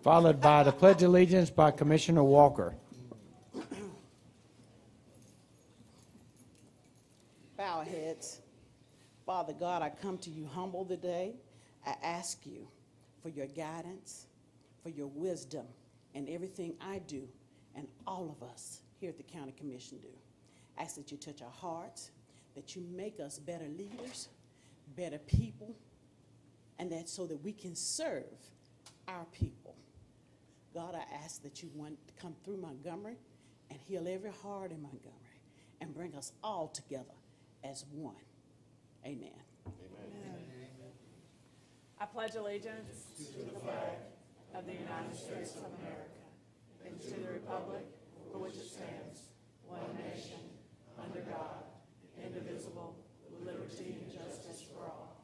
followed by the Pledge of Allegiance by Commissioner Walker. Bow our heads. Father God, I come to you humble today. I ask you for your guidance, for your wisdom in everything I do and all of us here at the County Commission do. I ask that you touch our hearts, that you make us better leaders, better people, and that so that we can serve our people. God, I ask that you want to come through Montgomery and heal every heart in Montgomery and bring us all together as one. Amen. Amen. I pledge allegiance to the flag of the United States of America and to the republic for which it stands, one nation, under God, indivisible, with liberty and justice for all.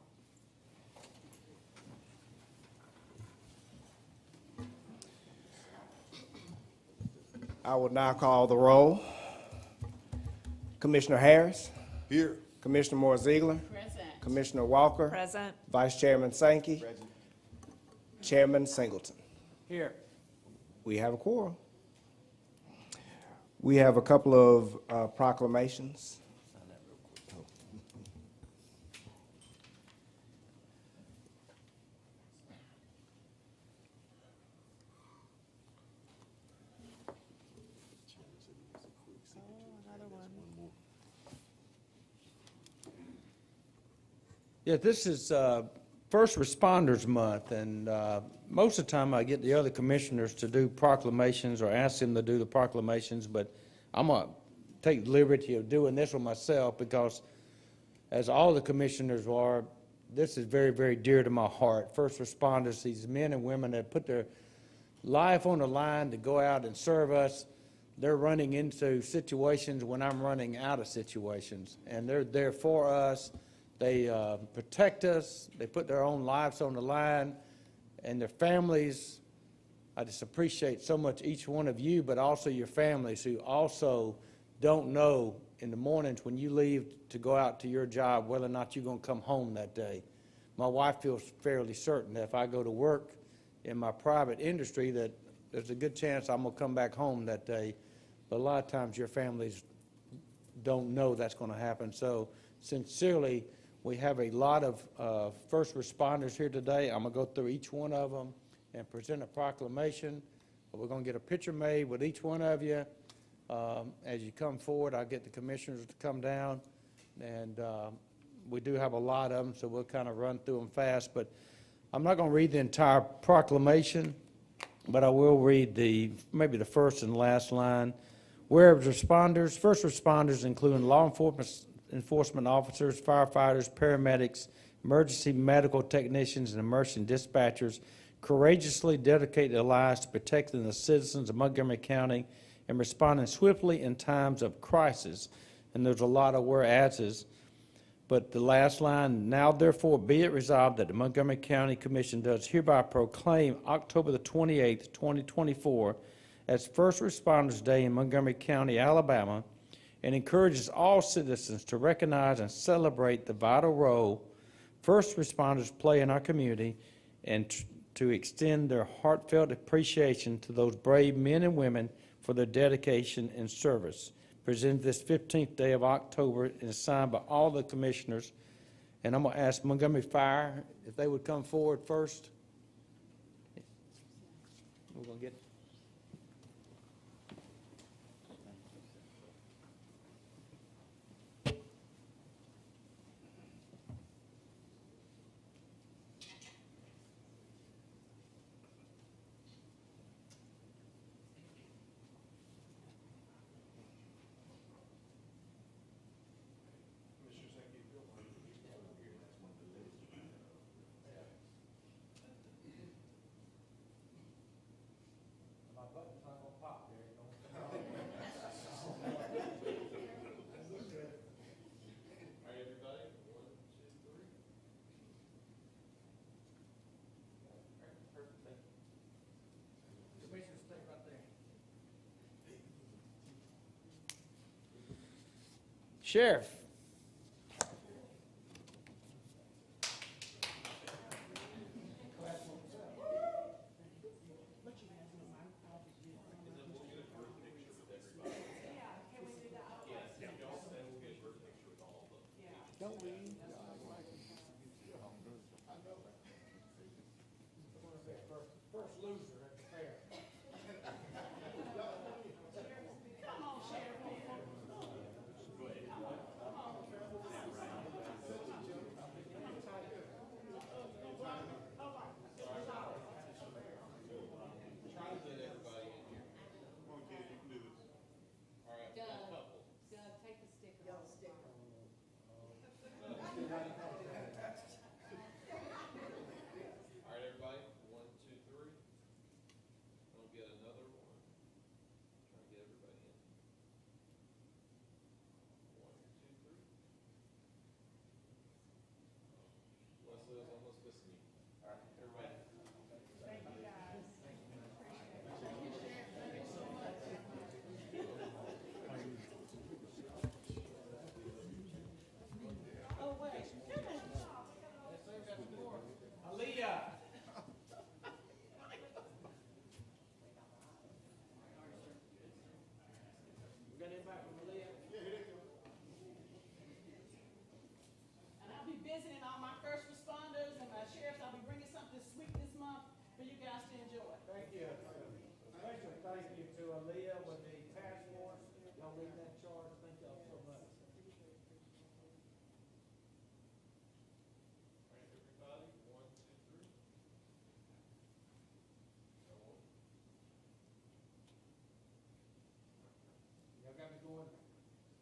I will now call the roll. Commissioner Harris. Here. Commissioner Moore-Zeigler. Present. Commissioner Walker. Present. Vice Chairman Sankey. Present. Chairman Singleton. Here. We have a quorum. We have a couple of proclamations. Yeah, this is First Responders Month, and most of the time I get the other commissioners to do proclamations or ask them to do the proclamations, but I'm going to take the liberty of doing this one myself because, as all the commissioners are, this is very, very dear to my heart. First responders, these men and women that put their life on the line to go out and serve us, they're running into situations when I'm running out of situations, and they're there for us. They protect us. They put their own lives on the line, and their families. I just appreciate so much each one of you, but also your families who also don't know in the mornings when you leave to go out to your job whether or not you're going to come home that day. My wife feels fairly certain that if I go to work in my private industry that there's a good chance I'm going to come back home that day, but a lot of times your families don't know that's going to happen. So sincerely, we have a lot of first responders here today. I'm going to go through each one of them and present a proclamation. We're going to get a picture made with each one of you. As you come forward, I'll get the commissioners to come down. And we do have a lot of them, so we'll kind of run through them fast. But I'm not going to read the entire proclamation, but I will read maybe the first and last line. Whereas responders, first responders, including law enforcement officers, firefighters, paramedics, emergency medical technicians, and emergency dispatchers courageously dedicate their lives to protecting the citizens of Montgomery County and responding swiftly in times of crisis. And there's a lot of whereases, but the last line, now therefore be it resolved that the Montgomery County Commission does hereby proclaim October the 28th, 2024 as First Responders Day in Montgomery County, Alabama, and encourages all citizens to recognize and celebrate the vital role first responders play in our community and to extend their heartfelt appreciation to those brave men and women for their dedication and service. Presented this 15th day of October and is signed by all the commissioners. And I'm going to ask Montgomery Fire if they would come forward first. We're going to get Sheriff. Look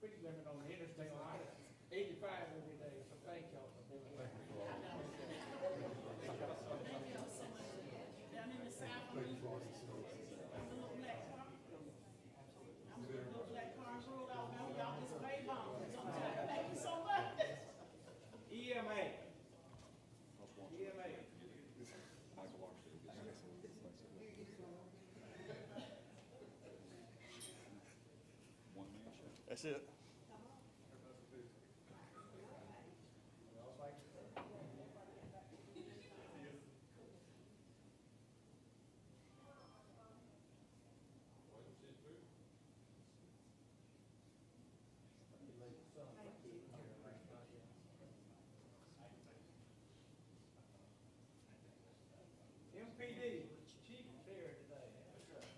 speed limit on the interstate line, 85 every day, so thank y'all for doing that. Down in the south, I'm a little black car. I'm a little black car in rural Alabama. Y'all just pay bones sometimes. Thank you so much. EMA. EMA. That's it. MPD, chief is here today. That's right.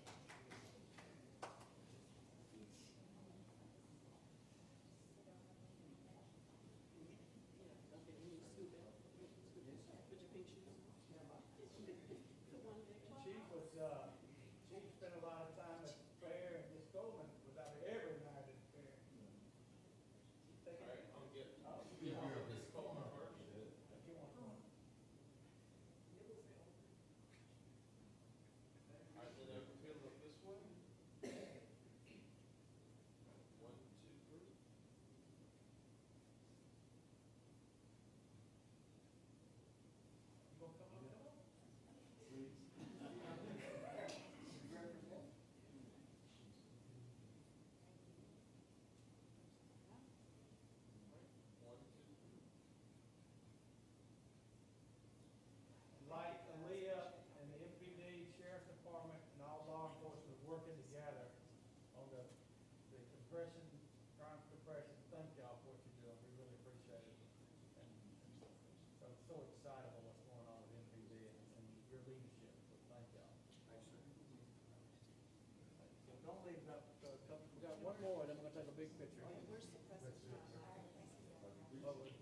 Chief was, Chief spent a lot of time at the fair, and Miss Goldman was out there every night at the fair. Like Aaliyah and the MPD, Sheriff's Department, and all law enforcement working together on the compression, crime compression. Thank y'all for what you're doing. We really appreciate it. And so excited about what's going on with MPD and your leadership. So thank y'all. Thanks, sir. So don't leave that, we got one more, then we're gonna take a big picture.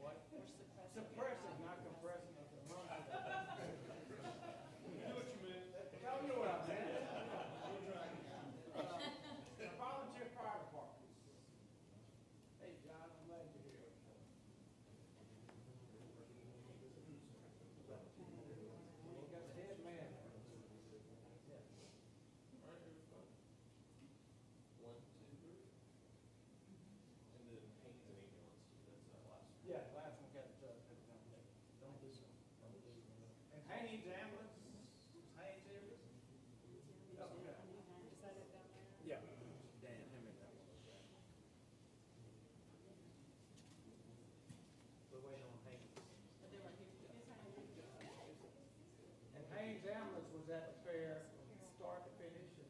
What? Suppressing, not compressing. Okay, run to that. You know what you meant. Y'all know what I meant. Volunteer fire department. Hey, John, I'm glad you're here. You got the head man. Yeah. Yeah, the last one got, don't lose them. And Haynes ambulance, Haynes here? Oh, okay. Yeah. Dan, him and that one. We're waiting on Haynes. And Haynes ambulance was at the fair, from start to finish, and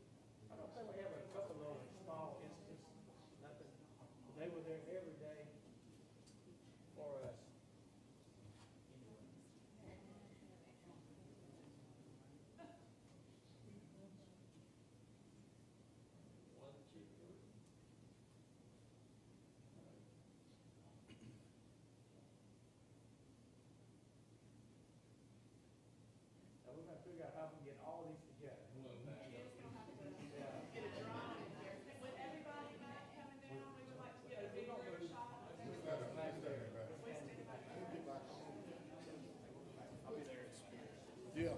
I don't think we have a couple of small incidents, nothing. They were there every day for us. Now, we're gonna figure out how we can get all these together. Yeah.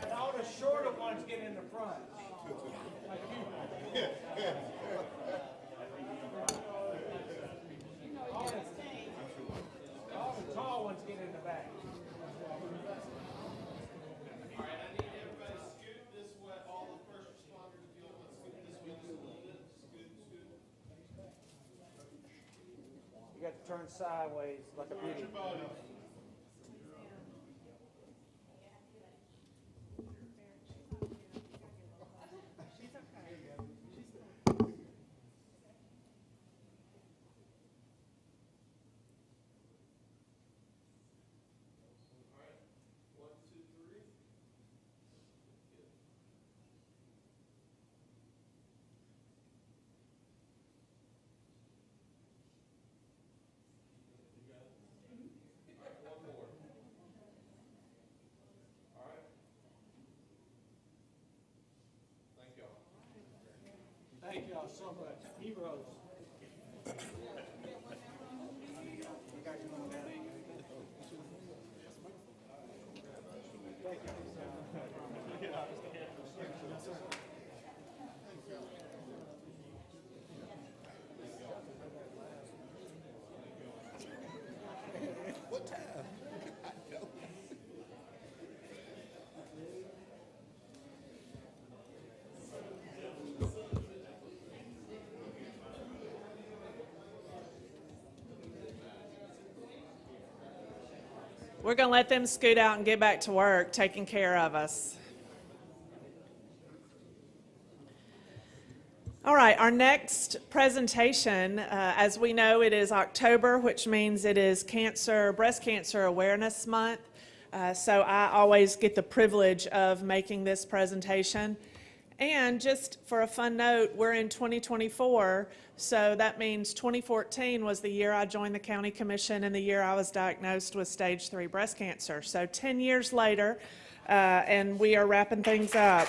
And all the shorter ones get in the front. Like you. All the tall ones get in the back. All right, I need everybody to scoot this way, all the first responders, if you want to scoot this way just a little bit, scoot. You got to turn sideways like a beauty. All right, 1, 2, 3. Thank y'all so much. Heroes. We're going to let them scoot out and get back to work, taking care of us. All right, our next presentation, as we know, it is October, which means it is Breast Cancer Awareness Month. So I always get the privilege of making this presentation. And just for a fun note, we're in 2024, so that means 2014 was the year I joined the county commission and the year I was diagnosed with stage 3 breast cancer. So 10 years later, and we are wrapping things up.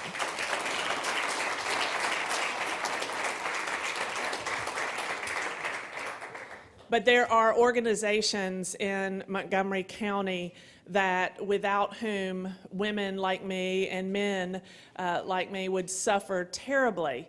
But there are organizations in Montgomery County that without whom women like me and men like me would suffer terribly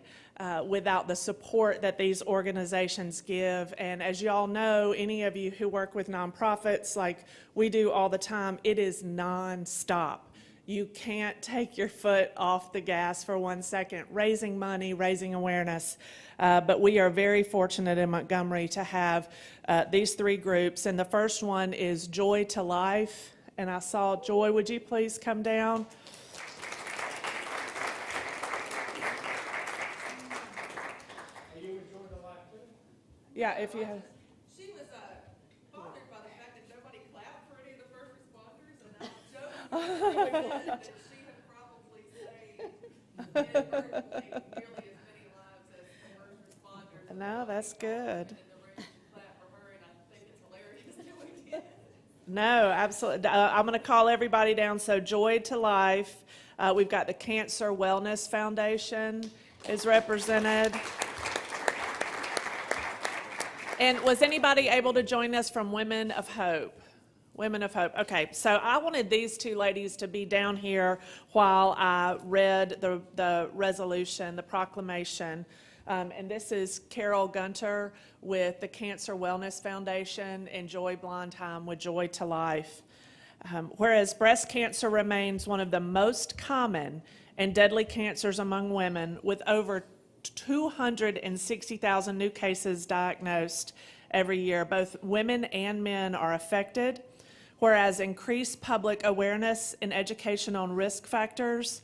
without the support that these organizations give. And as you all know, any of you who work with nonprofits like we do all the time, it is nonstop. You can't take your foot off the gas for 1 second, raising money, raising awareness. But we are very fortunate in Montgomery to have these 3 groups. And the first one is Joy to Life. And I saw Joy, would you please come down? Are you enjoying the life too? Yeah, if you have. She was bothered by the fact that nobody clapped for any of the first responders, and I was joking that she had probably saved inadvertently nearly as many lives as the first responders. No, that's good. And the room clapped for her, and I think it's hilarious that we did. No, absolutely. I'm going to call everybody down. So Joy to Life. We've got the Cancer Wellness Foundation is represented. And was anybody able to join us from Women of Hope? Women of Hope. Okay, so I wanted these 2 ladies to be down here while I read the resolution, the proclamation. And this is Carol Gunter with the Cancer Wellness Foundation and Joy Blondheim with Joy to Life. Whereas breast cancer remains one of the most common and deadly cancers among women, with over 260,000 new cases diagnosed every year. Both women and men are affected. Whereas increased public awareness and education on risk factors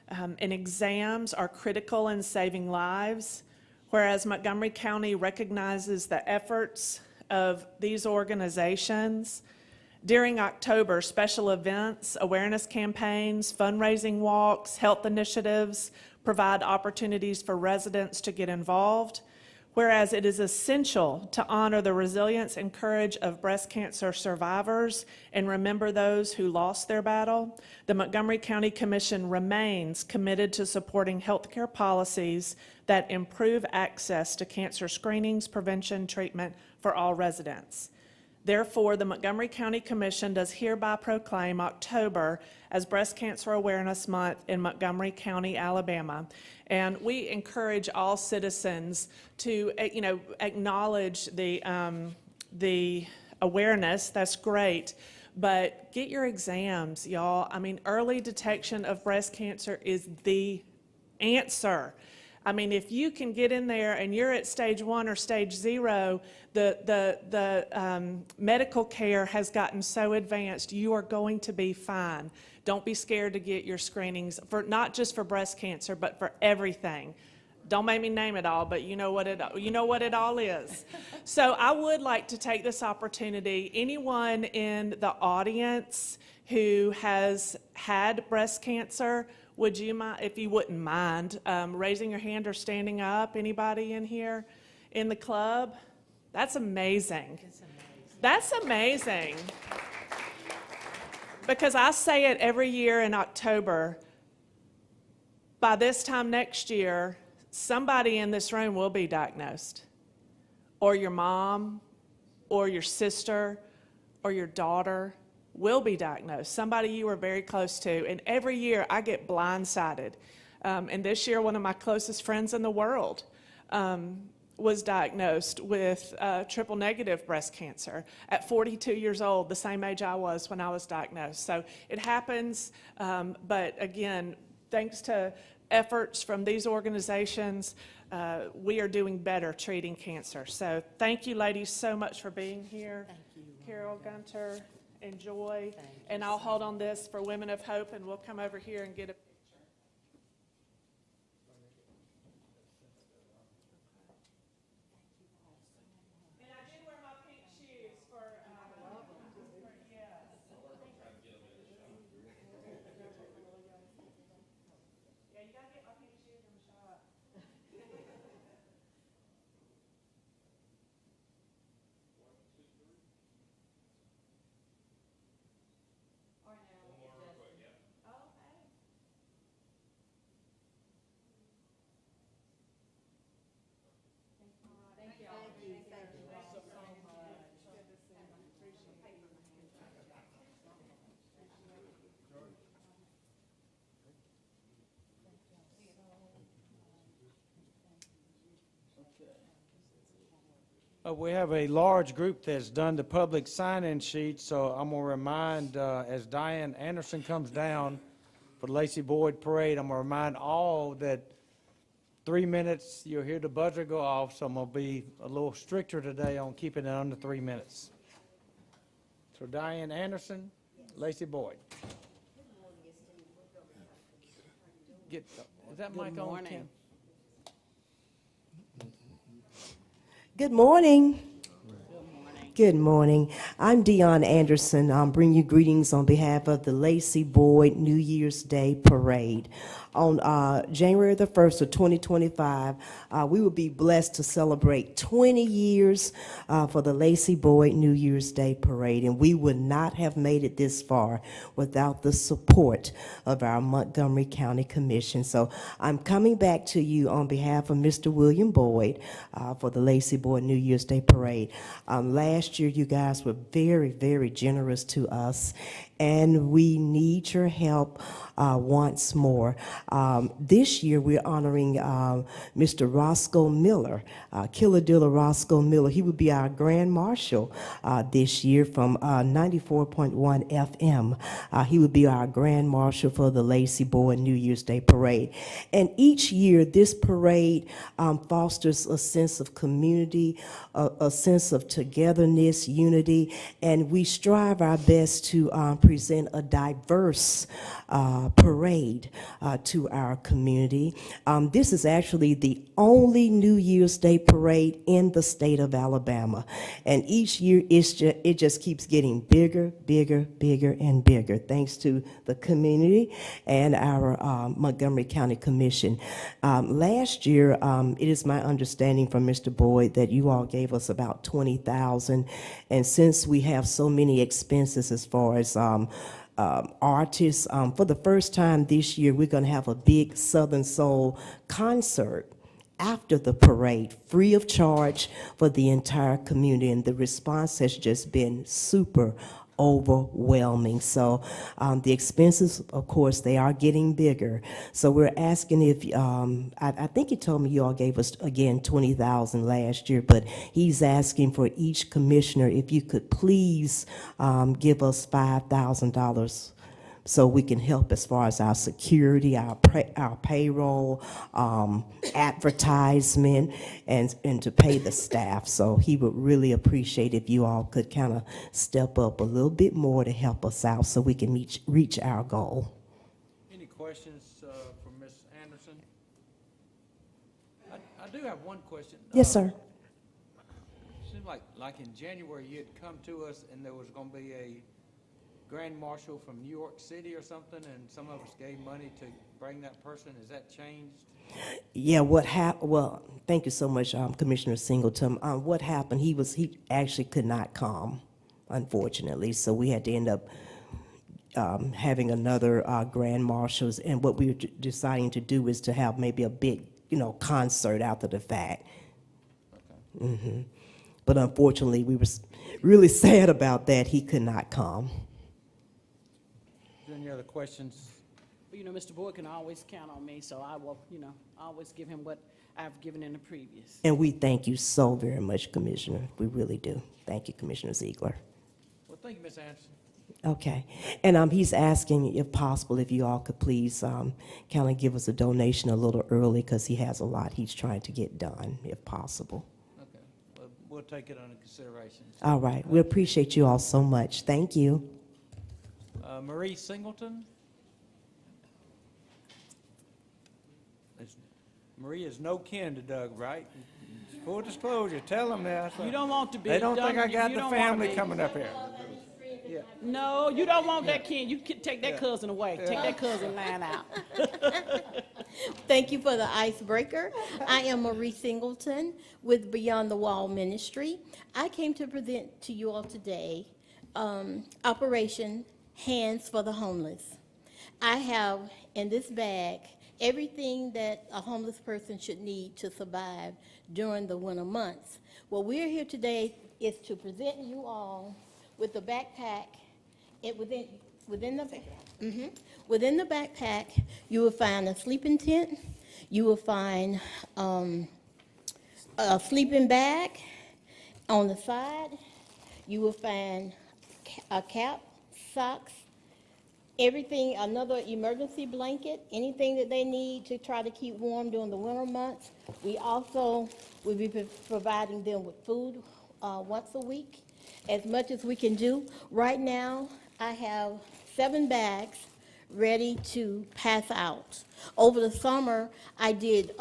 and exams are critical in saving lives. Whereas Montgomery County recognizes the efforts of these organizations. During October, special events, awareness campaigns, fundraising walks, health initiatives provide opportunities for residents to get involved. Whereas it is essential to honor the resilience and courage of breast cancer survivors and remember those who lost their battle, the Montgomery County Commission remains committed to supporting healthcare policies that improve access to cancer screenings, prevention, treatment for all residents. Therefore, the Montgomery County Commission does hereby proclaim October as Breast Cancer Awareness Month in Montgomery County, Alabama. And we encourage all citizens to, acknowledge the awareness. That's great. But get your exams, y'all. I mean, early detection of breast cancer is the answer. I mean, if you can get in there and you're at stage 1 or stage 0, the medical care has gotten so advanced, you are going to be fine. Don't be scared to get your screenings, for not just for breast cancer, but for everything. Don't make me name it all, but you know what it all is. So I would like to take this opportunity. Anyone in the audience who has had breast cancer, would you mind, if you wouldn't mind, raising your hand or standing up? Anybody in here in the club? That's amazing. That's amazing. Because I say it every year in October. By this time next year, somebody in this room will be diagnosed, or your mom, or your sister, or your daughter will be diagnosed, somebody you are very close to. And every year I get blindsided. And this year, one of my closest friends in the world was diagnosed with triple negative breast cancer at 42 years old, the same age I was when I was diagnosed. So it happens, but again, thanks to efforts from these organizations, we are doing better treating cancer. So thank you, ladies, so much for being here. Thank you. Carol, Gunter, and Joy. And I'll hold on this for Women of Hope, and we'll come over here and get a We have a large group that's done the public sign-in sheet, so I'm going to remind, as Diane Anderson comes down for the Lacey Boyd Parade, I'm going to remind all that 3 minutes, you'll hear the buzzer go off, so I'm going to be a little stricter today on keeping it under 3 minutes. So Diane Anderson, Lacey Boyd. Is that mic on, morning. Kim? Good morning. Good morning. I'm Dion Anderson. I'm bringing you greetings on behalf of the Lacey Boyd New Year's Day Parade. On January the 1st of 2025, we will be blessed to celebrate 20 years for the Lacey Boyd New Year's Day Parade, and we would not have made it this far without the support of our Montgomery County Commission. So I'm coming back to you on behalf of Mr. William Boyd for the Lacey Boyd New Year's Day Parade. Last year, you guys were very, very generous to us, and we need your help once more. This year, we're honoring Mr. Roscoe Miller, Killadilla Roscoe Miller. He would be our Grand Marshal this year from 94.1 FM. He would be our Grand Marshal for the Lacey Boyd New Year's Day Parade. And each year, this parade fosters a sense of community, a sense of togetherness, unity, and we strive our best to present a diverse parade to our community. This is actually the only New Year's Day parade in the state of Alabama, and each year it just keeps getting bigger, bigger, bigger, and bigger, thanks to the community and our Montgomery County Commission. Last year, it is my understanding from Mr. Boyd that you all gave us about $20,000, and since we have so many expenses as far as artists, for the first time this year, we're going to have a big Southern Soul concert after the parade, free of charge for the entire community, and the response has just been super overwhelming. So the expenses, of course, they are getting bigger. So we're asking if, I think he told me you all gave us, again, $20,000 last year, but he's asking for each commissioner if you could please give us $5,000 so we can help as far as our security, our payroll, advertisement, and to pay the staff. So he would really appreciate if you all could kind of step up a little bit more to help us out so we can reach our goal. Any questions for Ms. Anderson? I do have one question. Yes, sir. Seems like in January, you had come to us and there was going to be a Grand Marshal from New York City or something, and some of us gave money to bring that person. Has that changed? Yeah, what happened? Well, thank you so much, Commissioner Singleton. What happened? He actually could not come, unfortunately, so we had to end up having another Grand Marshals. And what we were deciding to do is to have maybe a big concert after the fact. But unfortunately, we were really sad about that. He could not come. Is there any other questions? But, Mr. Boyd can always count on me, so I will, always give him what I've given in the previous. And we thank you so very much, Commissioner. We really do. Thank you, Commissioner Ziegler. Well, thank you, Ms. Anderson. Okay. And he's asking, if possible, if you all could please kind of give us a donation a little early, because he has a lot he's trying to get done, if possible. Okay, well, we'll take it under consideration. All right. We appreciate you all so much. Thank you. Marie Singleton? Marie is no kin to Doug, right? Full disclosure, tell them that. You don't want to be. They don't think I got you the don't wanna family be. coming up here. No, you don't want that kin. You can take that cousin away. Take that cousin line out. Thank you for the icebreaker. I am Marie Singleton with Beyond the Wall Ministry. I came to present to you all today Operation Hands for the Homeless. I have in this bag everything that a homeless person should need to survive during the winter months. What we're here today is to present you all with the backpack. Within the backpack, you will find a sleeping tent. You will find a sleeping bag. On the side, you will find a cap, socks, everything, another emergency blanket, anything that they need to try to keep warm during the winter months. We also will be providing them with food once a week, as much as we can do. Right now, I have 7 bags ready to pass out. Over the summer, I did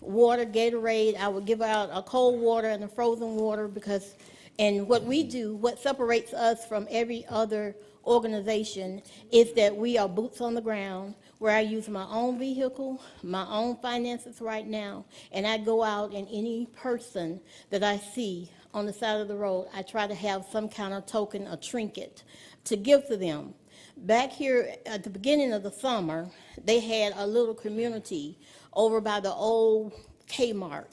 water, Gatorade. I would give out a cold water and a frozen water because, and what we do, what separates us from every other organization is that we are boots on the ground, where I use my own vehicle, my own finances right now, and I go out and any person that I see on the side of the road, I try to have some kind of token or trinket to give to them. Back here at the beginning of the summer, they had a little community over by the old Kmart,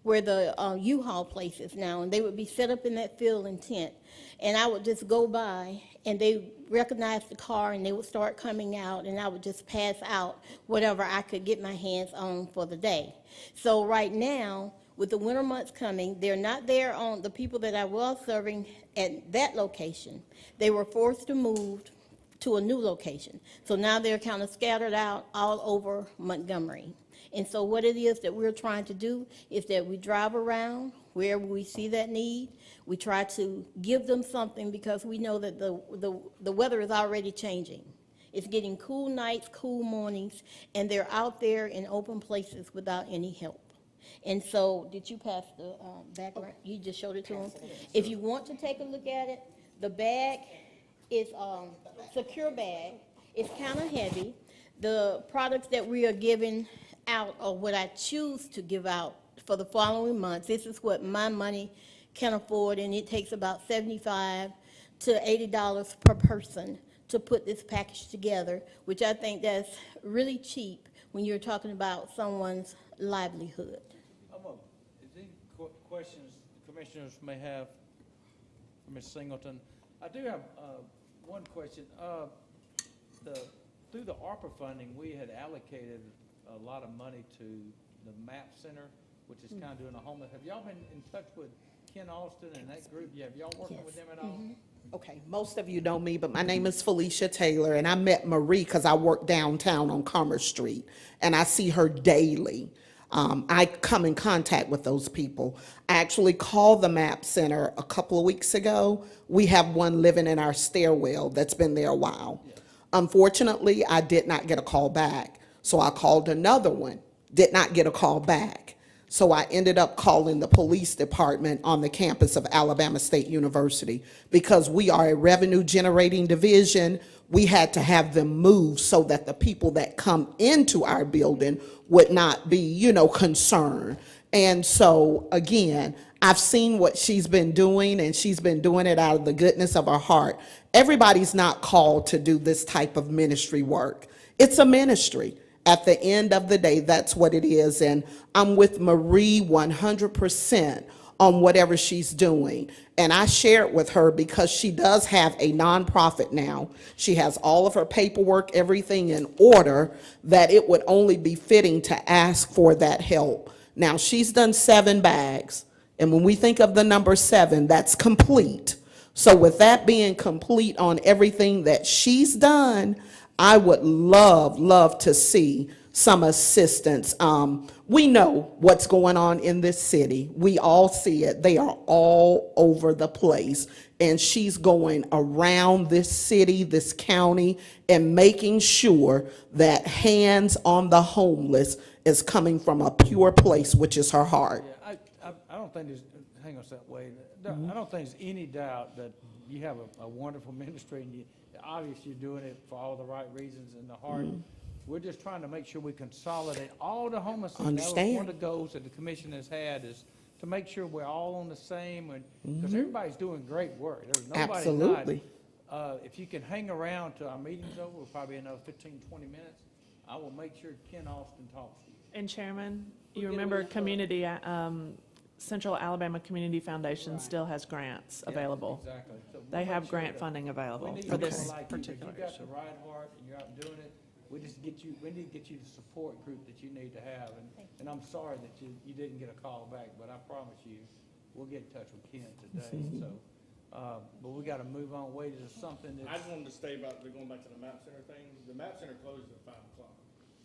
where the U-Haul place is now, and they would be set up in that field and tent. And I would just go by, and they recognized the car, and they would start coming out, and I would just pass out whatever I could get my hands on for the day. So right now, with the winter months coming, they're not there on the people that I was serving at that location. They were forced to move to a new location. So now they're kind of scattered out all over Montgomery. And so what it is that we're trying to do is that we drive around wherever we see that need. We try to give them something because we know that the weather is already changing. It's getting cool nights, cool mornings, and they're out there in open places without any help. And so, did you pass the background? You just showed it to them? If you want to take a look at it, the bag is a secure bag. It's kind of heavy. The products that we are giving out are what I choose to give out for the following months. This is what my money can afford, and it takes about $75 to $80 per person to put this package together, which I think that's really cheap when you're talking about someone's livelihood. Is there any questions the commissioners may have for Ms. Singleton? I do have one question. Through the ARPA funding, we had allocated a lot of money to the MAP Center, which is kind of doing a homeless. Have y'all been in touch with Ken Austin and that group? Have y'all working with them at all? Okay, most of you know me, but my name is Felicia Taylor, and I met Marie because I work downtown on Commerce Street, and I see her daily. I come in contact with those people. I actually called the MAP Center a couple of weeks ago. We have one living in our stairwell that's been there a while. Unfortunately, I did not get a call back, so I called another one, did not get a call back. So I ended up calling the police department on the campus of Alabama State University. Because we are a revenue generating division, we had to have them move so that the people that come into our building would not be, concerned. And so, again, I've seen what she's been doing, and she's been doing it out of the goodness of her heart. Everybody's not called to do this type of ministry work. It's a ministry. At the end of the day, that's what it is. And I'm with Marie 100% on whatever she's doing. And I share it with her because she does have a nonprofit now. She has all of her paperwork, everything in order, that it would only be fitting to ask for that help. Now, she's done 7 bags. And when we think of the number 7, that's complete. So with that being complete on everything that she's done, I would love to see some assistance. We know what's going on in this city. We all see it. They are all over the place. And she's going around this city, this county, and making sure that hands on the homeless is coming from a pure place, which is her heart. Yeah, I don't think there's, hang on that way, I don't think there's any doubt that you have a wonderful ministry, and you, obviously you're doing it for all the right reasons in the heart. We're just trying to make sure we consolidate all the homeless. That was Understand. one of the goals that the commission has had, is to make sure we're all on the same, and, because everybody's doing great work. There's nobody not. Absolutely. If you can hang around till our meeting's over, we'll probably another 15, 20 minutes, I will make sure Ken Austin talks to you. And Chairman, you remember community, Central Alabama Community Foundation still has grants available. Exactly. So we'll They make have sure grant that funding we available need for people this like you, 'cause particular you got issue. the right heart and you're out doing it. We need to get you the support group that you need to have. And I'm sorry that you didn't get a call back, but I promise you, we'll get in touch with Ken today. So, but we gotta move on, wages is something I that, just wanted to stay about, going back to the MAP Center thing. The MAP Center closes at 5 o'clock.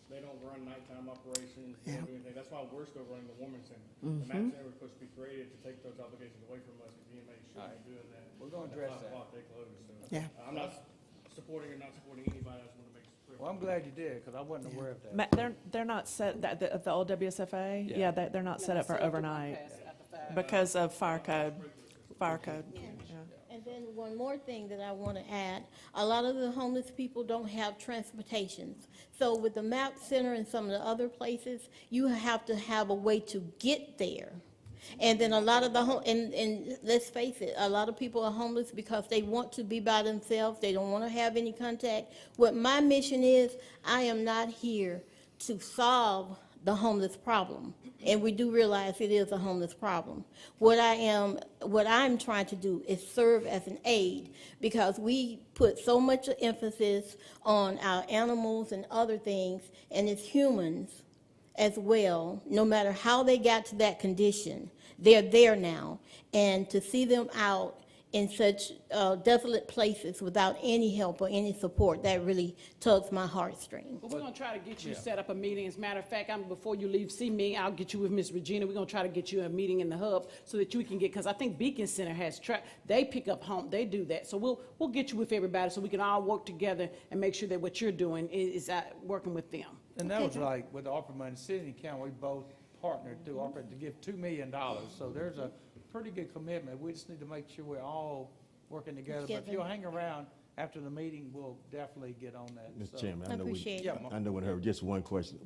They don't run nighttime operations, they don't do anything. That's why we're still running the Women's Center. The MAP Center was supposed to be created to take those obligations away from us, because EMA shouldn't be doing that. we're gonna At address 5 that. o'clock, they close, so. Yeah. I'm not supporting or not supporting anybody, I just want to make it clear. Well, I'm glad you did, because I wasn't aware of that. They're not set, the old WSFA, yeah, they're not set up for overnight because of fire code. Yeah. And then one more thing that I want to add, a lot of the homeless people don't have transportations. So with the MAP Center and some of the other places, you have to have a way to get there. And then a lot of the, and let's face it, a lot of people are homeless because they want to be by themselves, they don't want to have any contact. What my mission is, I am not here to solve the homeless problem. And we do realize it is a homeless problem. What I'm trying to do is serve as an aid, because we put so much emphasis on our animals and other things, and it's humans as well. No matter how they got to that condition, they're there now. And to see them out in such desolate places without any help or any support, that really tugs my heartstrings. But we're gonna try to get you set up a meeting. As a matter of fact, before you leave, see me, I'll get you with Miss Regina. We're gonna try to get you a meeting in the hub so that you can get, because I think Beacon Center has they pick up home, they do that. So we'll get you with everybody so we can all work together and make sure that what you're doing is working with them. And that was like, with the ARPA money, city and county, we both partnered through ARPA to give $2 million. So there's a pretty good commitment. We just need to make sure we're all working together. But if you'll hang around after the meeting, we'll definitely get on that. Mr. So- Chairman, I I know we, appreciate it. Yeah, I know we heard just one question.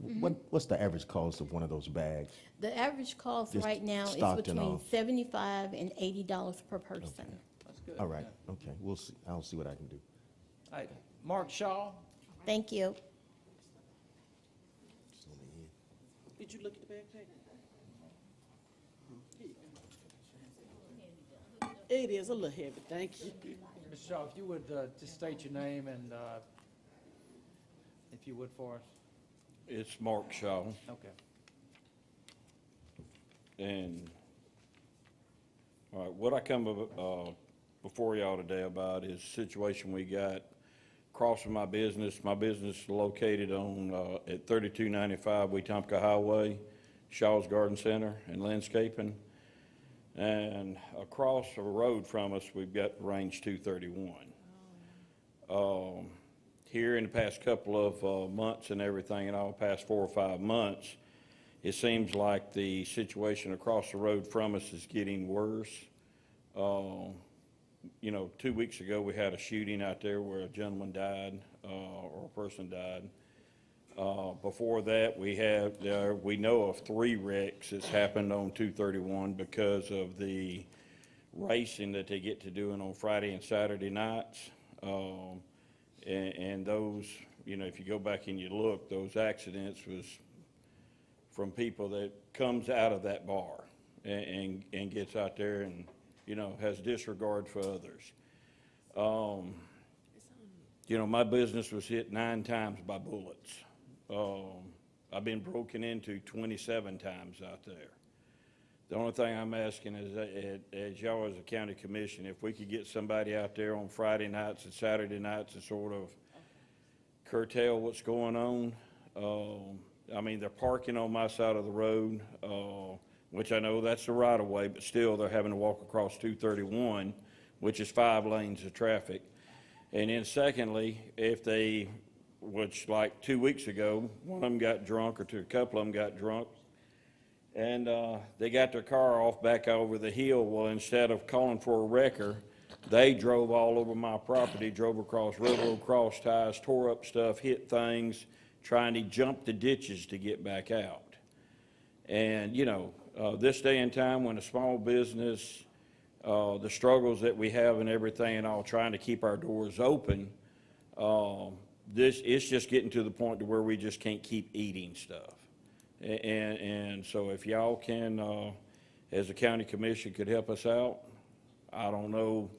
What's the average cost of one of those bags? The average cost Just right now is stocked and between all. $75 and $80 per person. That's good. All right, okay, we'll see, I'll see what I can do. All right, Mark Shaw, Thank you. Did you look at the backpack? It is a little heavy, thank you. Mr. Shaw, if you would just state your name and if you would for us. It's Mark Shaw, Okay. and, all right, what I come before y'all today about is a situation we got crossing my business. My business is located on, at 3295 Wetumpka Highway, Shaw's Garden Center and Landscaping. And across the road from us, we've got Range 231. Here in the past couple of months and everything, and all past 4 or 5 months, it seems like the situation across the road from us is getting worse. You know, 2 weeks ago, we had a shooting out there where a gentleman died, or a person died. Before that, we know of 3 wrecks that's happened on 231 because of the racing that they get to doing on Friday and Saturday nights. And those you know, if you go back and you look, those accidents was from people that comes out of that bar and gets out there and, you know, has disregard for others. You know, my business was hit 9 times by bullets. I've been broken into 27 times out there. The only thing I'm asking is, as y'all as a county commission, if we could get somebody out there on Friday nights and Saturday nights and sort of curtail what's going on. I mean, they're parking on my side of the road, which I know that's the right of way, but still they're having to walk across 231, which is 5 lanes of traffic. And then secondly, if they, which like 2 weeks ago, one of them got drunk, or a couple of them got drunk, and they got their car off back over the hill. Well, instead of calling for a wrecker, they drove all over my property, drove across railroad cross ties, tore up stuff, hit things, trying to jump the ditches to get back out. And, you know, this day and time when a small business, the struggles that we have and everything and all, trying to keep our doors open, it's just getting to the point to where we just can't keep eating stuff. And so if y'all can, as a county commission, could help us out, I don't know,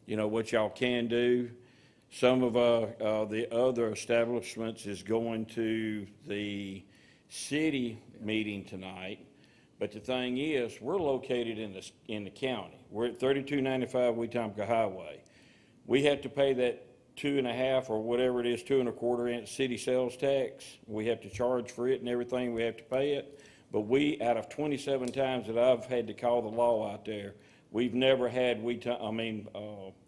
you know, what y'all can do. Some of the other establishments is going to the city meeting tonight, but the thing is, we're located in the county. We're at 3295 Wetumpka Highway. We have to pay that 2.5 or whatever it is, 2 1/4 inch city sales tax. We have to charge for it and everything. We have to pay it. But we, out of 27 times that I've had to call the law out there, we've never had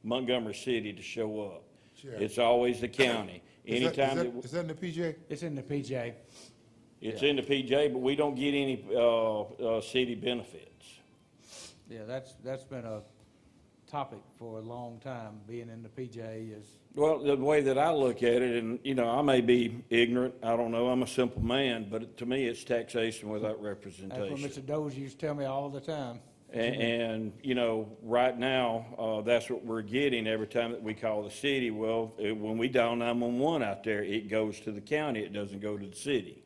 Montgomery City to show up. Sure. It's always the county. Anytime Is that in the PJ? It's in the PJ. it's in the PJ, but we don't get any city benefits. Yeah, that's been a topic for a long time, being in the PJ is. Well, the way that I look at it, and, you know, I may be ignorant, I don't know, I'm a simple man, but to me, it's taxation without That's what representation. Mr. Dozie used to tell me all the time. And, you know, right now, that's what we're getting every time that we call the city. Well, when we dial 911 out there, it goes to the county, it doesn't go to the city.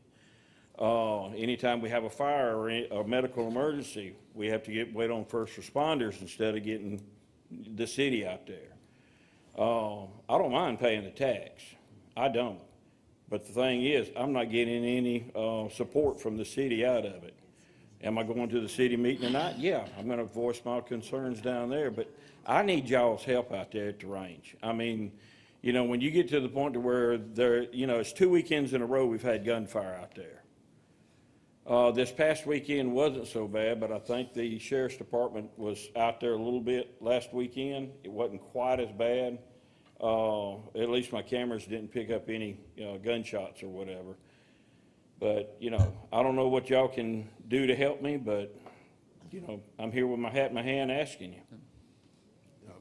Anytime we have a fire or a medical emergency, we have to wait on first responders instead of getting the city out there. I don't mind paying the tax, I don't. But the thing is, I'm not getting any support from the city out of it. Am I going to the city meeting tonight? Yeah, I'm gonna voice my concerns down there, but I need y'all's help out there at the range. I mean, you know, when you get to the point to where you know, it's 2 weekends in a row we've had gunfire out there. This past weekend wasn't so bad, but I think the sheriff's department was out there a little bit last weekend. It wasn't quite as bad. At least my cameras didn't pick up any gunshots or whatever. But, you know, I don't know what y'all can do to help me, but, you know, I'm here with my hat in my hand asking you.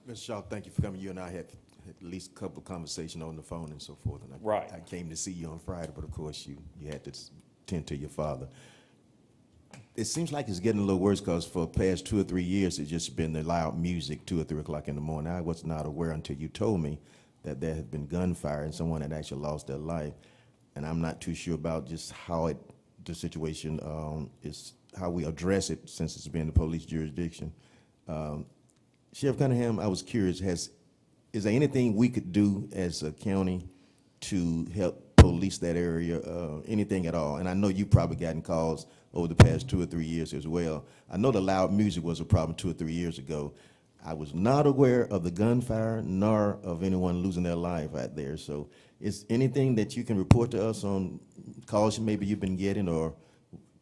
Mr. Shaw, thank you for coming. You and I had at least a couple of conversations on the phone and so forth. And Right. I came to see you on Friday, but of course you had to tend to your father. It seems like it's getting a little worse because for the past 2 or 3 years, it's just been the loud music 2 or 3 o'clock in the morning. I was not aware until you told me that there had been gunfire and someone had actually lost their life. And I'm not too sure about just how the situation is, how we address it since it's been the police jurisdiction. Sheriff Cunningham, I was curious, is there anything we could do as a county to help police that area, anything at all? And I know you've probably gotten calls over the past 2 or 3 years as well. I know the loud music was a problem 2 or 3 years ago. I was not aware of the gunfire nor of anyone losing their life out there. So is anything that you can report to us on calls maybe you've been getting or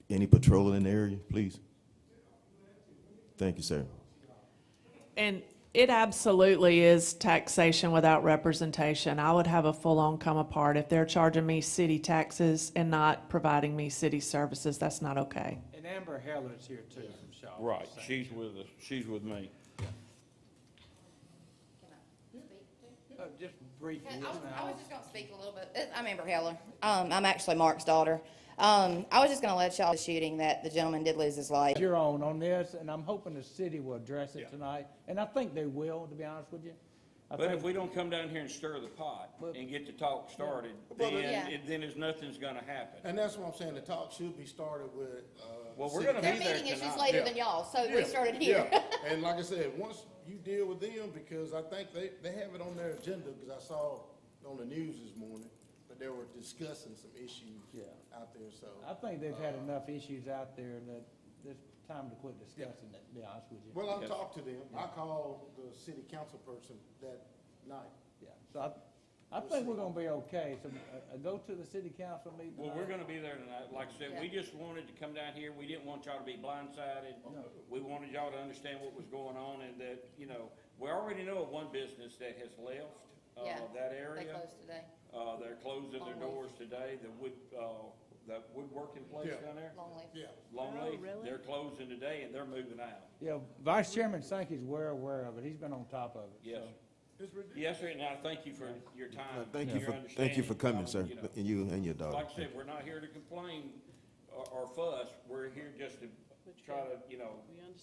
any patrol in the area, please? Thank you, sir. And it absolutely is taxation without representation. I would have a full-on come apart if they're charging me city taxes and not providing me city services. That's not okay. And Amber Heller's here too from Shaw. Right, she's with us, she's with me. Just briefly. I was just gonna speak a little bit. I'm Amber Heller. I'm actually Mark's daughter. I was just gonna let y'all the shooting that the gentleman did lose his life. You're on this, and I'm hoping the city will address it tonight, and I think they will, to be honest with you. But if we don't come down here and stir the pot and get the talk started, Yeah. then there's nothing's gonna happen. And that's what I'm saying, the talk should be started with, Well, we're city gonna Their be there meeting is just tonight. later Yeah. than y'all, so we Yeah, started here. yeah. And like I said, once you deal with them, because I think they have it on their agenda, because I saw on the news this morning, that they were discussing some issues out there, so. I think they've had enough issues out there that there's time to quit discussing it, to be honest with you. Well, I'll talk to them. I called the city council person that night. Yeah, so I think we're gonna be okay, so, go to the city council meeting. Well, we're gonna be there tonight. Like I said, we just wanted to come down here. We didn't want y'all to be blindsided. We wanted y'all to understand what was going on and that, you know, we already know of one business that has left, Yeah, that They area. closed today, They're closing their doors today. That woodworking place Yeah. down there, long leave. Yeah. Longleaf, they're closing today and they're moving out. Yeah, Vice Chairman Sankey's aware of it, he's been on top of it. Yes. so. It's ridiculous. Yes, sir, and I thank you for your time. Thank and you your thank you for coming, sir, understanding, you know. and you and your daughter. Like I said, we're not here to complain or fuss. We're here just to try to, you know,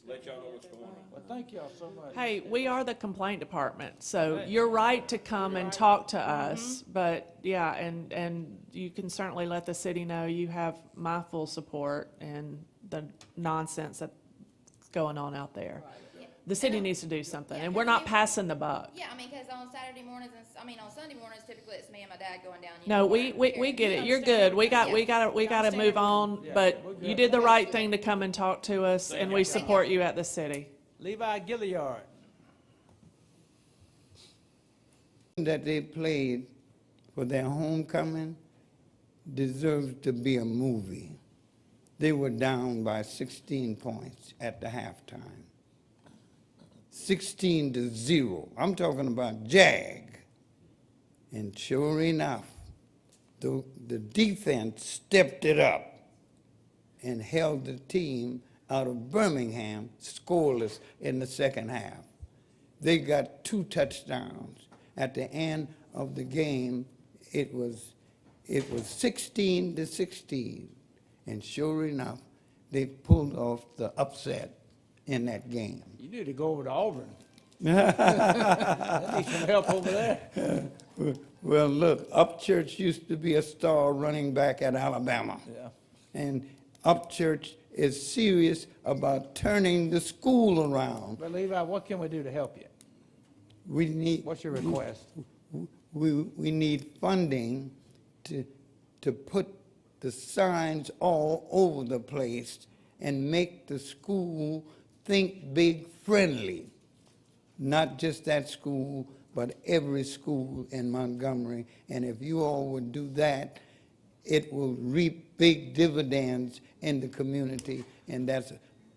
let y'all know what's going on. Well, thank y'all so much. Hey, we are the complaint department, so you're right to come and talk to us, but, yeah, and you can certainly let the city know you have my full support and the nonsense that's going on out there. The city needs to do something, and we're not passing the buck. Yeah, I mean, because on Saturday mornings, on Sunday mornings, typically it's me and my dad going down. you No, know, we get it, you're good, we gotta move on, but you did the right thing to come and talk to us, and we support you at the city. Levi Gilliard. That they played for their homecoming deserves to be a movie. They were down by 16 points at the halftime. 16-0. I'm talking about Jag. And sure enough, the defense stepped it up and held the team out of Birmingham scoreless in the second half. They got 2 touchdowns. At the end of the game, it was 16-16. And sure enough, they pulled off the upset in that game. You need to go over to Auburn. That needs some help over there. Well, look, Upchurch used to be a star running back at Alabama. Yeah. And Upchurch is serious about turning the school around. But Levi, what can we do to help you? We need. What's your request? We need funding to put the signs all over the place and make the school think big friendly. Not just that school, but every school in Montgomery. And if you all would do that, it will reap big dividends in the community. And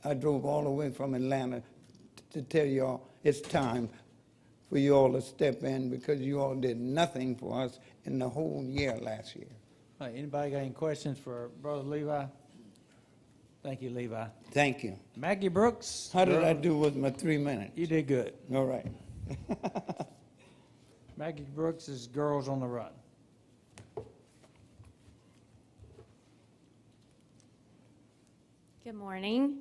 I drove all the way from Atlanta to tell y'all it's time for you all to step in, because you all did nothing for us in the whole year last year. All right, anybody got any questions for Brother Levi? Thank you, Levi. Thank you. Maggie Brooks? How did I do with my 3 minutes? You did good. All right. Maggie Brooks is Girls on the Run. Good morning.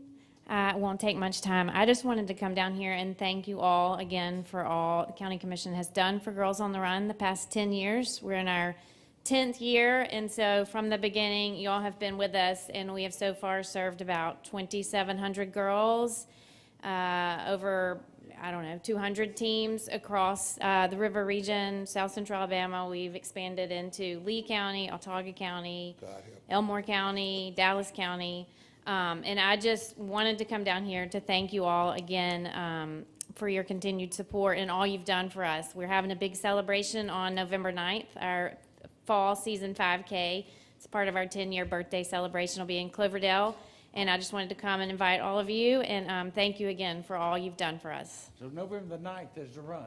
It won't take much time. I just wanted to come down here and thank you all again for all the County Commission has done for Girls on the Run the past 10 years. We're in our 10th year, and so from the beginning, you all have been with us, and we have so far served about 2,700 girls, over, 200 teams across the river region, South Central Alabama. We've expanded into Lee County, Autauga County, Elmore County, Dallas County. And I just wanted to come down here to thank you all again for your continued support and all you've done for us. We're having a big celebration on November 9th, our fall season 5K. It's part of our 10-year birthday celebration. It'll be in Cloverdale. And I just wanted to come and invite all of you and thank you again for all you've done for us. So November the 9th is the run.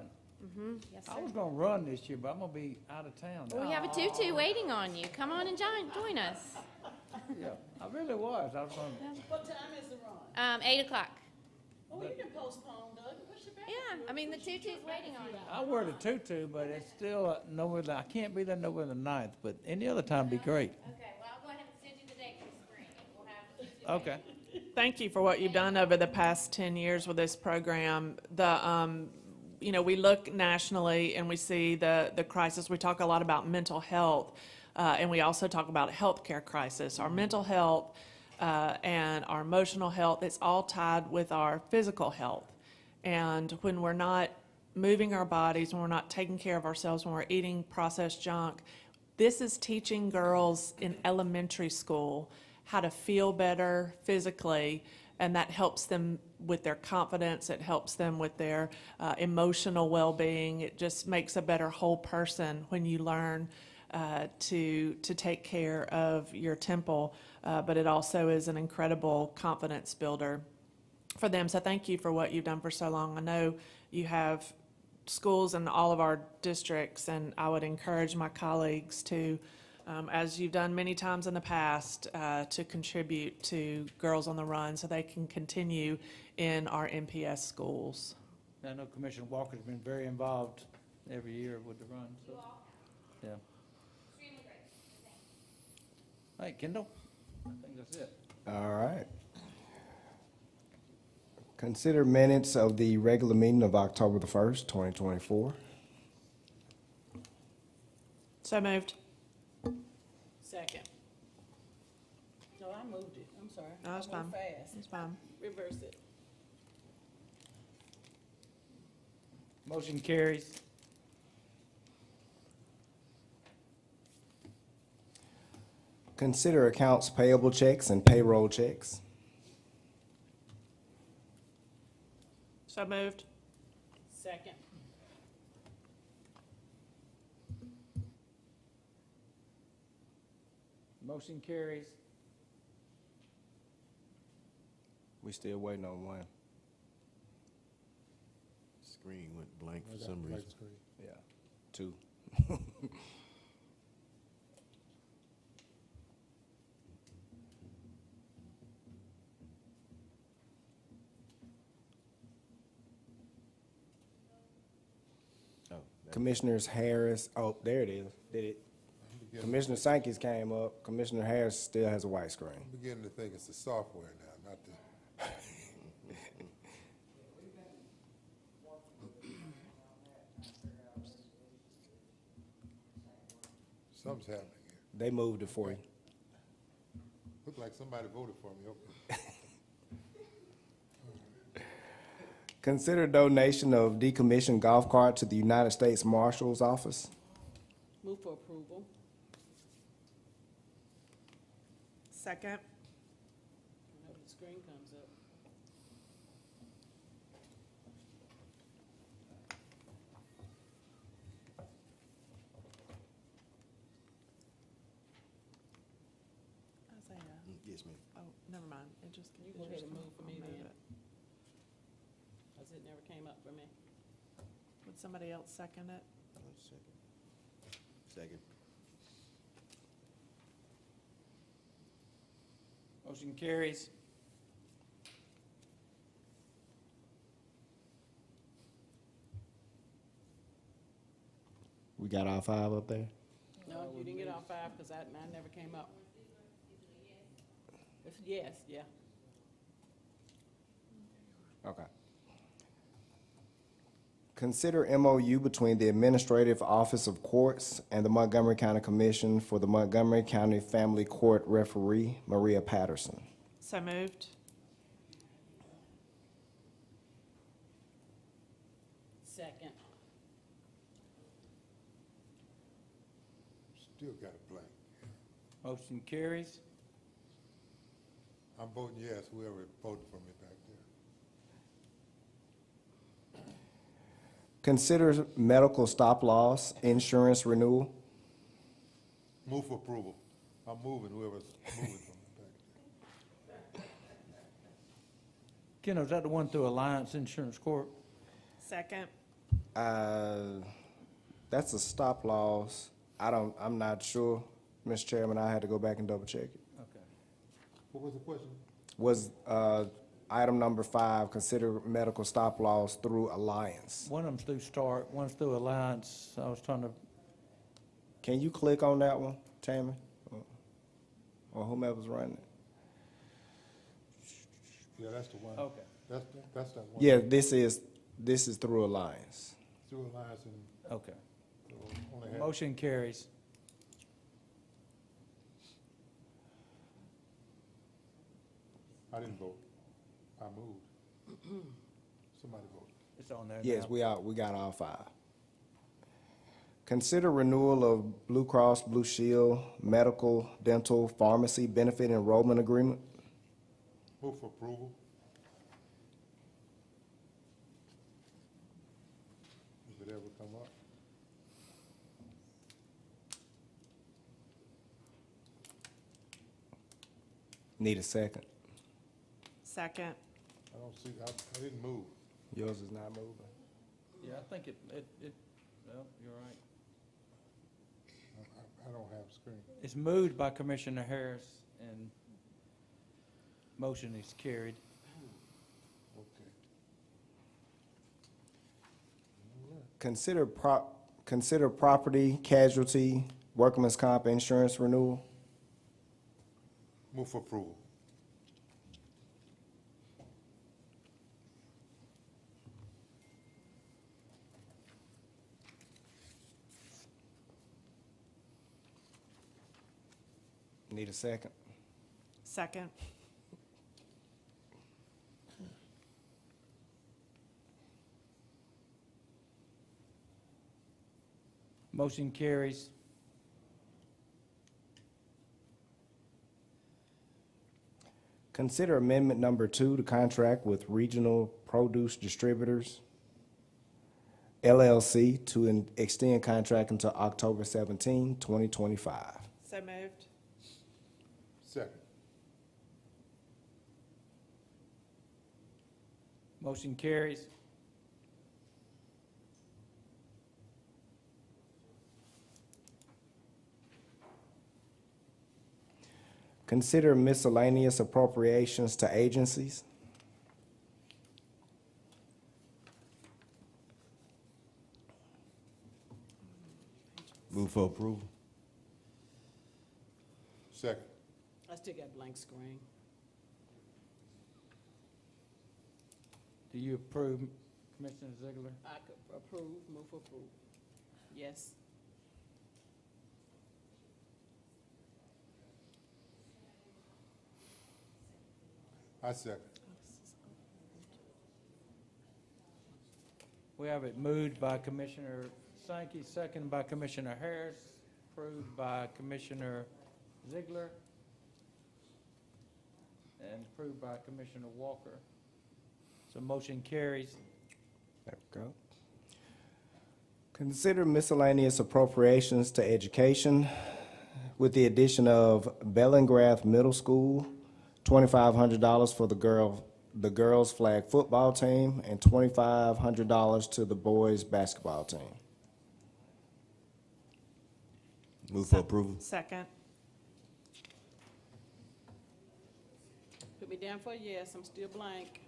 Yes, I sir. was gonna run this year, but I'm gonna be out of town. We have a tutu waiting on you. Come on and join us. Yeah, I really was. I was gonna, What time is the run? 8 o'clock. Oh, you can postpone, Doug. Push it back. Yeah, I mean, the tutu's waiting on you. I wear the tutu, but it's still November, I can't be there November the 9th, but any other time would be great. Okay, well, I'll go ahead and send you the date for spring. We'll have the tutu. Okay. Thank you for what you've done over the past 10 years with this program. you know, we look nationally and we see the crisis. We talk a lot about mental health, and we also talk about a healthcare crisis. Our mental health and our emotional health, it's all tied with our physical health. And when we're not moving our bodies, when we're not taking care of ourselves, when we're eating processed junk, this is teaching girls in elementary school how to feel better physically, and that helps them with their confidence, it helps them with their emotional well-being. It just makes a better whole person when you learn to take care of your temple, but it also is an incredible confidence builder for them. So thank you for what you've done for so long. I know you have schools in all of our districts, and I would encourage my colleagues to, as you've done many times in the past, to contribute to Girls on the Run so they can continue in our MPS schools. I know Commissioner Walker's been very involved every year with the run, so, yeah. All right, Kendall, I think that's it. All right. Consider minutes of the regular meeting of October the 1st, 2024. So moved. Second. No, I moved it. I'm sorry. No, it's I fine. moved fast. It's fine. Reverse it. Motion carries. Consider accounts payable checks and payroll checks. So moved. Second. Motion carries. We still waiting on one. Screen went blank for some reason. Yeah, two. Oh, Commissioners Harris, oh, there it is. Did it? Commissioner Sankey's came up. Commissioner Harris still has a white screen. I'm beginning to think it's the software now, not the. Something's happening here. They moved it for you. Look like somebody voted for me, okay. Consider donation of decommissioned golf cart to the United States Marshal's Office. Move for approval. Second. I know the screen comes up. Isaiah. Yes, ma'am. Oh, never mind. It just. You it go ahead just and move for me moved then. it. Cause it never came up for me. Would somebody else second it? Second. Motion carries. We got all five up there? No, you didn't get all five, cause mine never came up. It's yes, yeah. Okay. Consider MOU between the Administrative Office of Courts and the Montgomery County Commission for the Montgomery County Family Court Referee, Maria Patterson. So moved. Second. Still got a blank. Motion carries. I'm voting yes, whoever voted for me back there. Consider medical stop loss insurance renewal. Move for approval. I'm moving whoever's moving from me back there. Ken, is that the one through Alliance Insurance Corp? Second. That's a stop loss. I'm not sure, Mr. Chairman. I had to go back and double check it. Okay. What was the question? Was, item number 5, consider medical stop loss through Alliance. One of them's through Start, one's through Alliance. I was trying to, Can you click on that one, Tammy? Or whomever's running it? Yeah, that's the one. okay. That's that one. Yeah, this is This is through Alliance. Sewer lines and, Okay. so only have, Motion carries. I didn't vote. I moved. Somebody voted. It's on there now. Yes, we got all 5. Consider renewal of Blue Cross Blue Shield medical, dental, pharmacy benefit enrollment agreement. Move for approval. If it ever come up. Need a second. Second. I don't see, I didn't move. Yours is not moving. Yeah, I think well, you're right. I don't have a screen. It's moved by Commissioner Harris, and motion is carried. Okay. Consider property, casualty, workman's comp insurance renewal. Move for approval. Need a second. Second. Motion carries. Consider amendment number 2 to contract with Regional Produce Distributors, LLC, to extend contract until October 17, 2025. So moved. Second. Motion carries. Consider miscellaneous appropriations to agencies. Move for approval. Second. I still got blank screen. Do you approve, Commissioner Ziegler? I could approve, move for approve. Yes. I second. We have it moved by Commissioner Sankey, seconded by Commissioner Harris, approved by Commissioner Ziegler, and approved by Commissioner Walker. So motion carries. There we go. Consider miscellaneous appropriations to education with the addition of Bellingrath Middle School, $2,500 for the girls flag football team, and $2,500 to the boys basketball team. Move for approval. Second. Put me down for a yes, I'm still blank.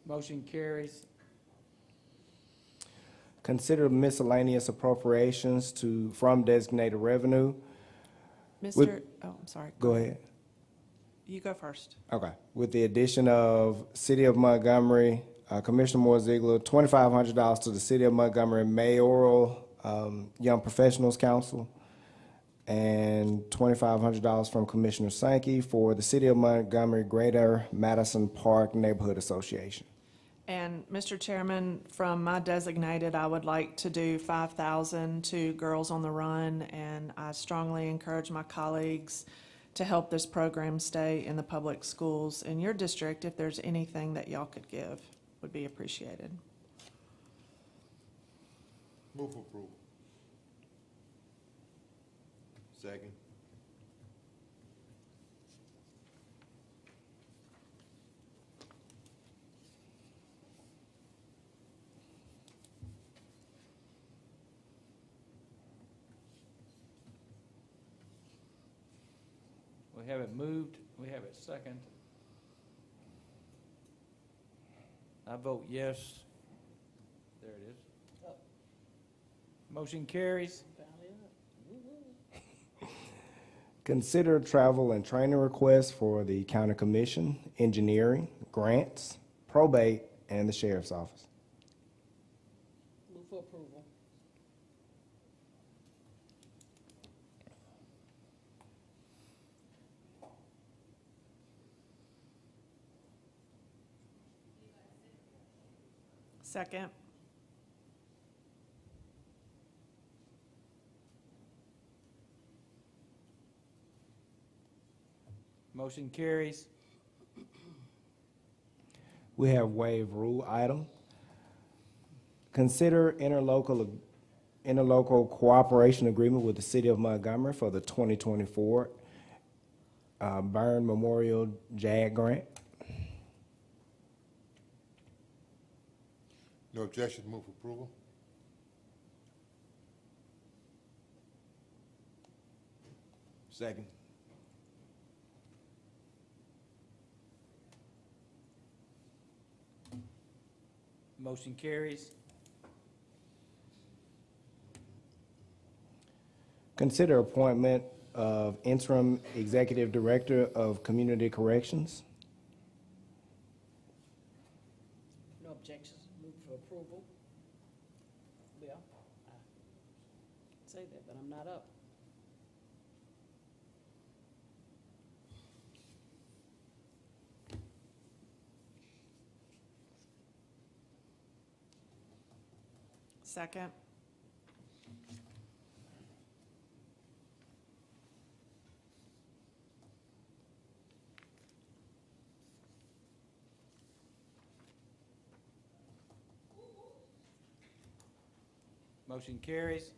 Motion carries. Consider miscellaneous appropriations from designated revenue. Mr., oh, I'm sorry. Go ahead. You go first. Okay. With the addition of City of Montgomery, Commissioner Moore-Zeigler, $2,500 to the City of Montgomery Mayoral Young Professionals Council, and $2,500 from Commissioner Sankey for the City of Montgomery Greater Madison Park Neighborhood Association. And Mr. Chairman, from my designated, I would like to do 5,000 to Girls on the Run, and I strongly encourage my colleagues to help this program stay in the public schools in your district. If there's anything that y'all could give, would be appreciated. Move for approval. Second. We have it moved, we have it second. I vote yes. There it is. Motion carries. Consider travel and training requests for the county commission, engineering, grants, probate, and the sheriff's office. Move for approval. Second. Motion carries. We have waive rule item. Consider interlocal cooperation agreement with the city of Montgomery for the 2024 Burn Memorial JAG grant. No objection, move for approval. Second. Motion carries. Consider appointment of interim executive director of community corrections. No objections, move for approval. Bill, I say that, but I'm not up. Second. Motion carries.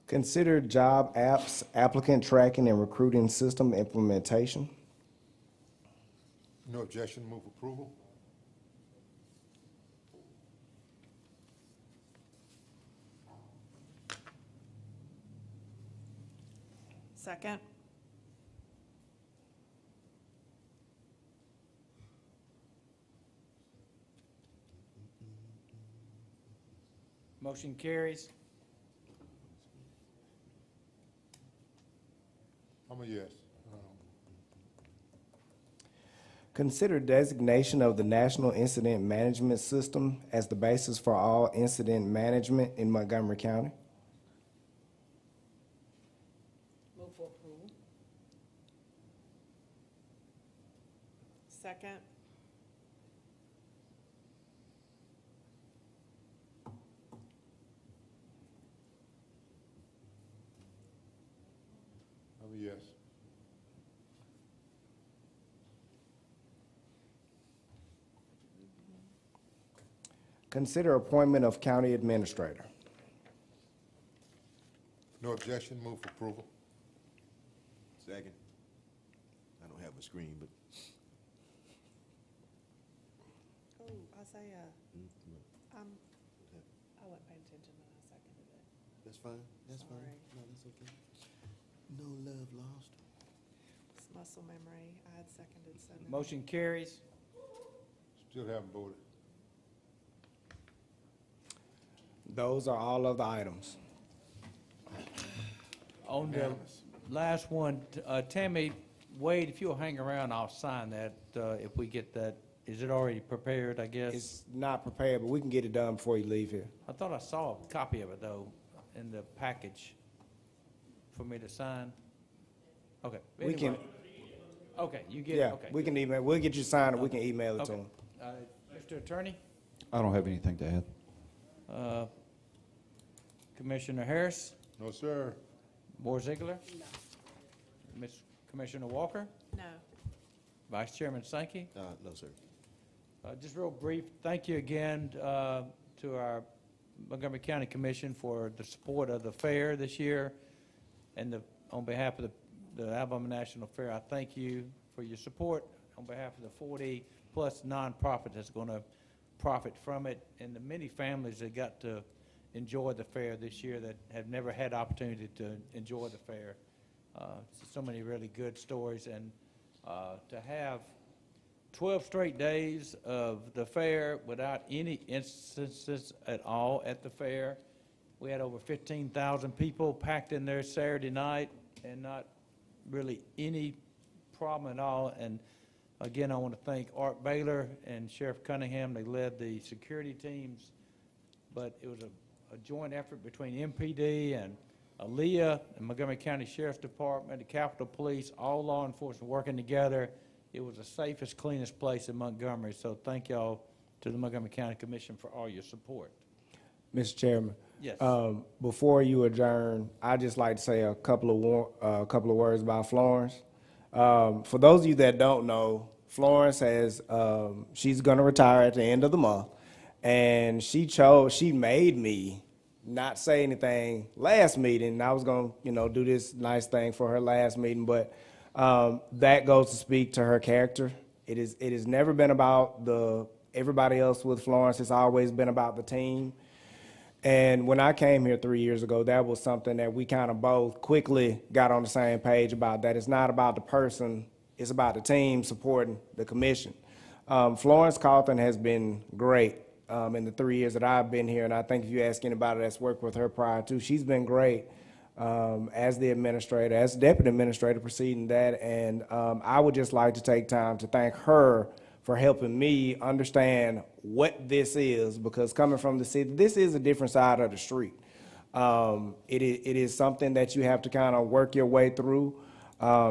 Consider job apps, applicant tracking and recruiting system implementation. No objection, move approval. Second. Motion carries. I'm a yes. Consider designation of the National Incident Management System as the basis for all incident management in Montgomery County. Move for approval. Second. I'm a yes. Consider appointment of county administrator. No objection, move for approval. Second. I don't have a screen, but. Oh, Isaiah, I wasn't paying attention when I seconded it. That's fine, that's fine. Sorry. No, that's okay. No love lost. It's muscle memory. I had seconded 7. Motion carries. Still haven't voted. Those are all of the items. On the last one, Tammy, Wade, if you'll hang around, I'll sign that, if we get that. Is it already prepared, I guess? It's not prepared, but we can get it done before you leave here. I thought I saw a copy of it, though, in the package for me to sign. Okay. We can, anyway. Okay, you get it, yeah, okay. we can email, we'll get you signed and we can email it to Okay. them. Mr. Attorney? I don't have anything to add. Commissioner Harris? No, sir. Moore-Zeigler? No. Ms. Commissioner Walker? No. Vice Chairman Sankey? No, sir. Just real brief, thank you again to our Montgomery County Commission for the support of the fair this year. And on behalf of the Alabama National Fair, I thank you for your support on behalf of the 40-plus nonprofit that's going to profit from it, and the many families that got to enjoy the fair this year that have never had opportunity to enjoy the fair. So many really good stories, and to have 12 straight days of the fair without any instances at all at the fair We had over 15,000 people packed in there Saturday night, and not really any problem at all. And again, I want to thank Art Baylor and Sheriff Cunningham. They led the security teams, but it was a joint effort between MPD and Aaliyah and Montgomery County Sheriff's Department, the Capitol Police, all law enforcement working together. It was the safest, cleanest place in Montgomery. So thank y'all to the Montgomery County Commission for all your support. Mr. Chairman. Yes. Before you adjourn, I'd just like to say a couple of words about Florence. For those of you that don't know, Florence has, she's gonna retire at the end of the month, and she made me not say anything last meeting. I was gonna, do this nice thing for her last meeting, but that goes to speak to her character. It has never been about everybody else with Florence. It's always been about the team. And when I came here 3 years ago, that was something that we kind of both quickly got on the same page about, that it's not about the person, it's about the team supporting the commission. Florence Carlton has been great in the 3 years that I've been here, and I think if you ask anybody that's worked with her prior to, she's been great as the administrator, as deputy administrator preceding that, and I would just like to take time to thank her for helping me understand what this is, because coming from the city, this is a different side of the street. It is something that you have to kind of work your way through.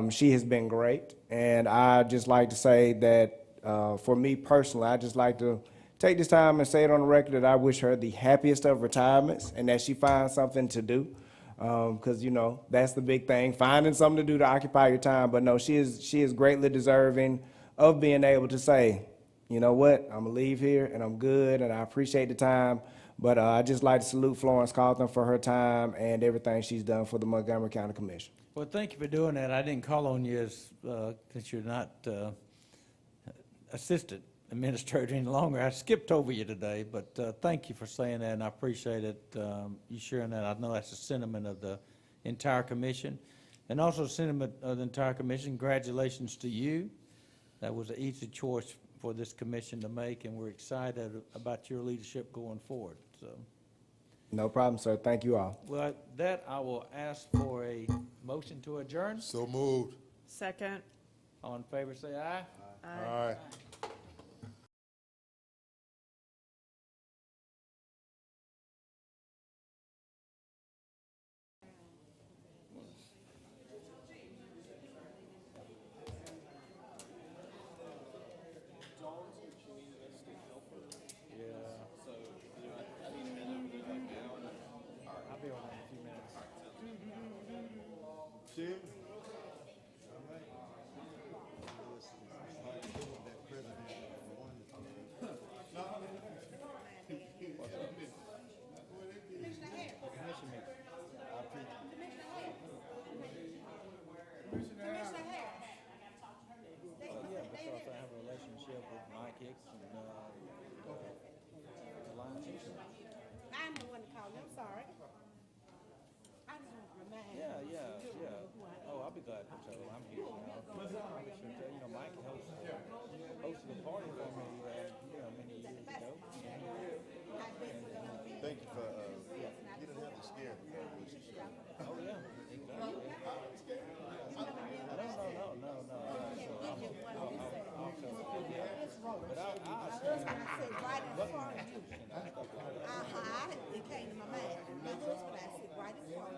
She has been great, and I just like to say that for me personally, I just like to take this time and say it on the record that I wish her the happiest of retirements and that she finds something to do. Because, that's the big thing, finding something to do to occupy your time. But no, she is greatly deserving of being able to say, you know what, I'm gonna leave here and I'm good and I appreciate the time. But I just like to salute Florence Carlton for her time and everything she's done for the Montgomery County Commission. Well, thank you for doing that. I didn't call on you because you're not assistant administrator any longer. I skipped over you today, but thank you for saying that, and I appreciate it, you sharing that. I know that's the sentiment of the entire commission. And also the sentiment of the entire commission, congratulations to you. That was an easy choice for this commission to make, and we're excited about your leadership going forward. So, No problem, sir. Thank you all. well, that I will ask for a motion to adjourn. So moved. Second. All in favor, say aye. Aye. I'll be on in a few minutes. Jim? Yeah, because I have a relationship with Mike Hicks and Alliance Eastern. I'm the one to call you, I'm sorry. I just want to remind you. Yeah. Oh, I'll be glad to tell you, I'm here. I'll be sure to tell you, Mike hosted a party for me, many years ago. Thank you for, you didn't have to scare me. Oh, yeah, exactly. No. But It came to my mind. My husband, I said, right in front of